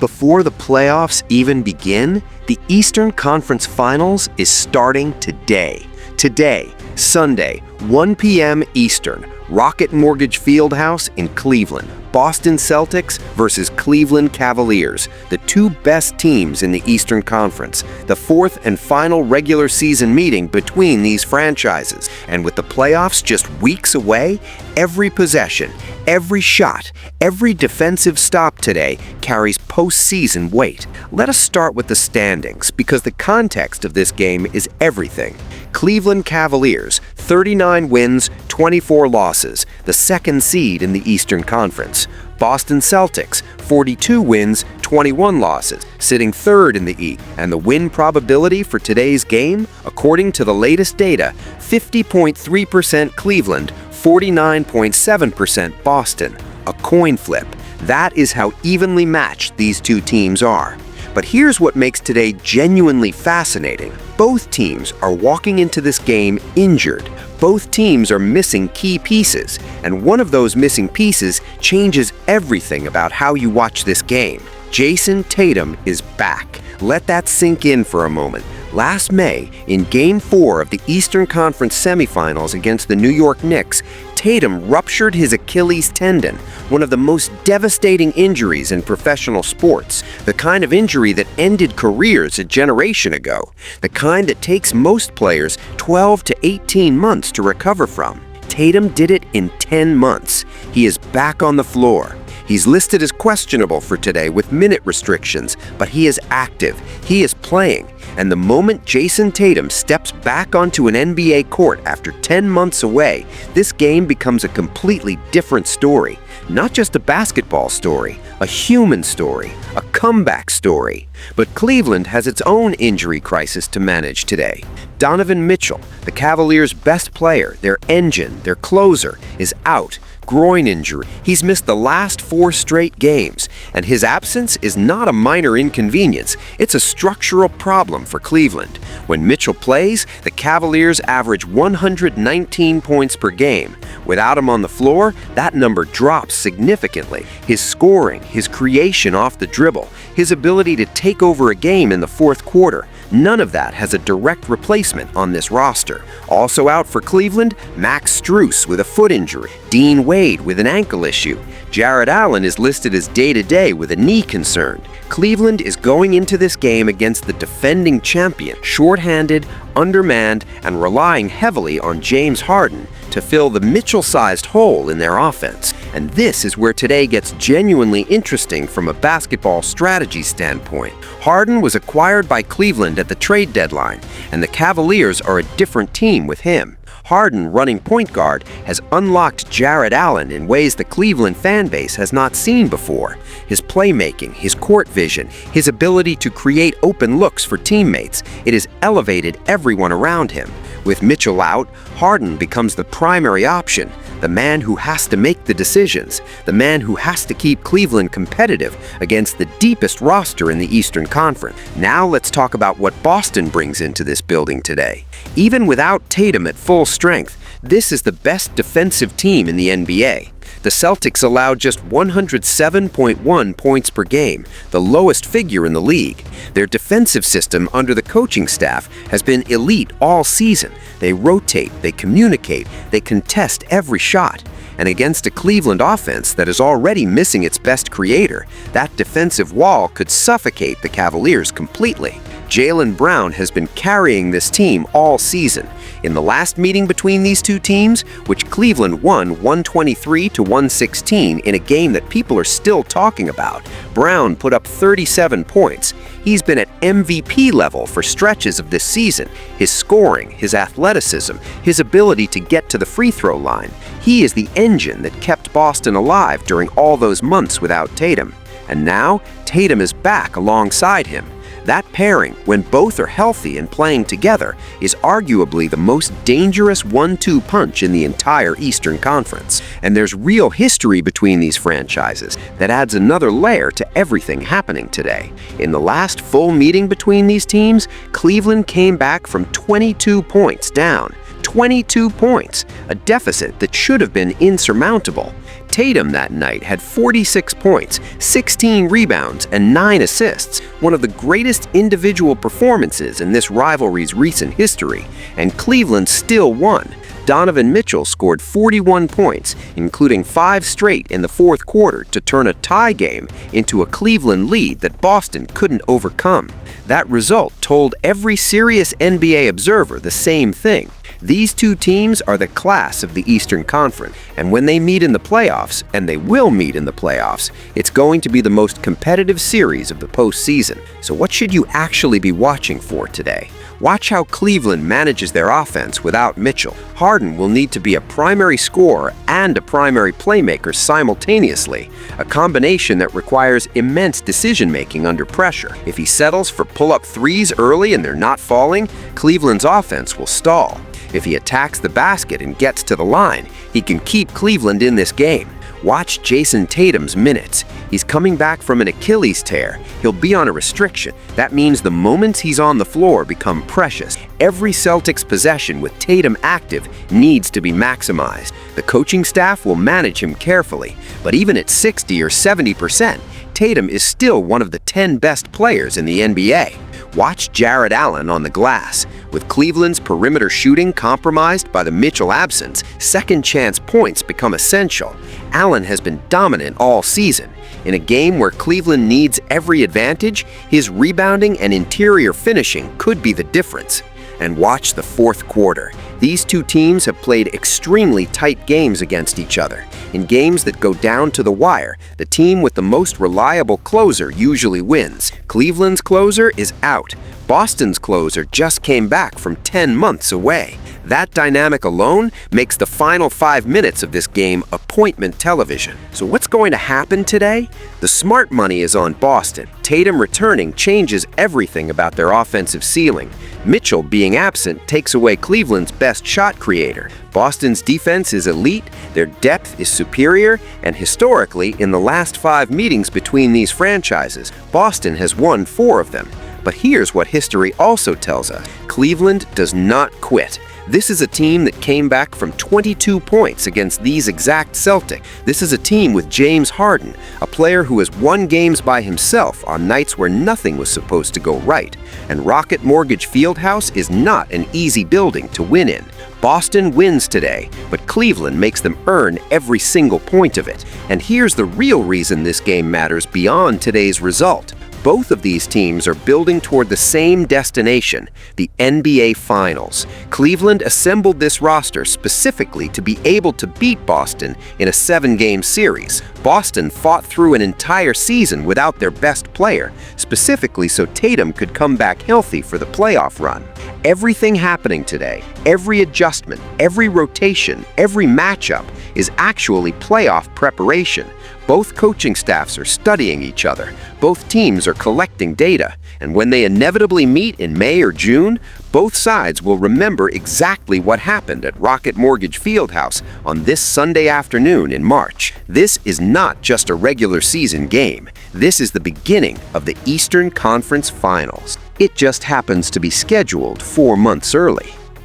Before the playoffs even begin, the Eastern Conference Finals is starting today. Today, Sunday, 1 p.m. Eastern, Rocket Mortgage Fieldhouse in Cleveland. Boston Celtics versus Cleveland Cavaliers, the two best teams in the Eastern Conference, the fourth and final regular season meeting between these franchises. And with the playoffs just weeks away, every possession, every shot, every defensive stop today carries postseason weight. Let us start with the standings, because the context of this game is everything. Cleveland Cavaliers, 39 wins, 24 losses, the second seed in the Eastern Conference. Boston Celtics, 42 wins, 21 losses, sitting third in the East. And the win probability for today's game, according to the latest data, 50.3% Cleveland, 49.7% Boston. A coin flip. That is how evenly matched these two teams are. But here's what makes today genuinely fascinating. Both teams are walking into this game injured. Both teams are missing key pieces, and one of those missing pieces changes everything about how you watch this game. Jayson Tatum is back. Let that sink in for a moment. Last May, in Game 4 of the Eastern Conference semifinals against the New York Knicks, Tatum ruptured his Achilles tendon, one of the most devastating injuries in professional sports, the kind of injury that ended careers a generation ago, the kind that takes most players 12 to 18 months to recover from. Tatum did it in 10 months. He is back on the floor. He's listed as questionable for today with minute restrictions, but he is active. He is playing. And the moment Jayson Tatum steps back onto an NBA court after 10 months away, this game becomes a completely different story. Not just a basketball story, a human story, a comeback story. But Cleveland has its own injury crisis to manage today. Donovan Mitchell, the Cavaliers' best player, their engine, their closer, is out. Groin injury. He's missed the last 4 straight games, and his absence is not a minor inconvenience. It's a structural problem for Cleveland. When Mitchell plays, the Cavaliers average 119 points per game. Without him on the floor, that number drops significantly. His scoring, his creation off the dribble, his ability to take over a game in the fourth quarter, none of that has a direct replacement on this roster. Also out for Cleveland, Max Strus with a foot injury, Dean Wade with an ankle issue. Jarrett Allen is listed as day-to-day with a knee concern. Cleveland is going into this game against the defending champion, short-handed, undermanned, and relying heavily on James Harden to fill the Mitchell-sized hole in their offense. And this is where today gets genuinely interesting from a basketball strategy standpoint. Harden was acquired by Cleveland at the trade deadline, and the Cavaliers are a different team with him. Harden, running point guard, has unlocked Jarrett Allen in ways the Cleveland fan base has not seen before. His playmaking, his court vision, his ability to create open looks for teammates, it has elevated everyone around him. With Mitchell out, Harden becomes the primary option, the man who has to make the decisions, the man who has to keep Cleveland competitive against the deepest roster in the Eastern Conference. Now let's talk about what Boston brings into this building today. Even without Tatum at full strength, this is the best defensive team in the NBA. The Celtics allowed just 107.1 points per game, the lowest figure in the league. Their defensive system under the coaching staff has been elite all season. They rotate, they communicate, they contest every shot. And against a Cleveland offense that is already missing its best creator, that defensive wall could suffocate the Cavaliers completely. Jaylen Brown has been carrying this team all season. In the last meeting between these two teams, which Cleveland won 123 to 116 in a game that people are still talking about, Brown put up 37 points. He's been at MVP level for stretches of this season. His scoring, his athleticism, his ability to get to the free throw line. He is the engine that kept Boston alive during all those months without Tatum. And now, Tatum is back alongside him. That pairing, when both are healthy and playing together, is arguably the most dangerous 1-2 punch in the entire Eastern Conference. And there's real history between these franchises that adds another layer to everything happening today. In the last full meeting between these teams, Cleveland came back from 22 points down. 22 points, a deficit that should have been insurmountable. Tatum that night had 46 points, 16 rebounds, and 9 assists, one of the greatest individual performances in this rivalry's recent history, and Cleveland still won. Donovan Mitchell scored 41 points, including 5 straight in the fourth quarter, to turn a tie game into a Cleveland lead that Boston couldn't overcome. That result told every serious NBA observer the same thing. These two teams are the class of the Eastern Conference, and when they meet in the playoffs, and they will meet in the playoffs, it's going to be the most competitive series of the postseason. So what should you actually be watching for today? Watch how Cleveland manages their offense without Mitchell. Harden will need to be a primary scorer and a primary playmaker simultaneously, a combination that requires immense decision-making under pressure. If he settles for pull-up threes early and they're not falling, Cleveland's offense will stall. If he attacks the basket and gets to the line, he can keep Cleveland in this game. Watch Jayson Tatum's minutes. He's coming back from an Achilles tear. He'll be on a restriction. That means the moments he's on the floor become precious. Every Celtics possession with Tatum active needs to be maximized. The coaching staff will manage him carefully, but even at 60 or 70%, Tatum is still one of the 10 best players in the NBA. Watch Jarrett Allen on the glass. With Cleveland's perimeter shooting compromised by the Mitchell absence, second-chance points become essential. Allen has been dominant all season. In a game where Cleveland needs every advantage, his rebounding and interior finishing could be the difference. And watch the fourth quarter. These two teams have played extremely tight games against each other. In games that go down to the wire, the team with the most reliable closer usually wins. Cleveland's closer is out. Boston's closer just came back from 10 months away. That dynamic alone makes the final 5 minutes of this game appointment television. So what's going to happen today? The smart money is on Boston. Tatum returning changes everything about their offensive ceiling. Mitchell being absent takes away Cleveland's best shot creator. Boston's defense is elite, their depth is superior, and historically, in the last 5 meetings between these franchises, Boston has won 4 of them. But here's what history also tells us. Cleveland does not quit. This is a team that came back from 22 points against these exact Celtics. This is a team with James Harden, a player who has won games by himself on nights where nothing was supposed to go right. And Rocket Mortgage Fieldhouse is not an easy building to win in. Boston wins today, but Cleveland makes them earn every single point of it. And here's the real reason this game matters beyond today's result. Both of these teams are building toward the same destination, the NBA Finals. Cleveland assembled this roster specifically to be able to beat Boston in a 7-game series. Boston fought through an entire season without their best player, specifically so Tatum could come back healthy for the playoff run. Everything happening today, every adjustment, every rotation, every matchup is actually playoff preparation. Both coaching staffs are studying each other. Both teams are collecting data. And when they inevitably meet in May or June, both sides will remember exactly what happened at Rocket Mortgage Fieldhouse on this Sunday afternoon in March. This is not just a regular season game. This is the beginning of the Eastern Conference Finals. It just happens to be scheduled 4 months early.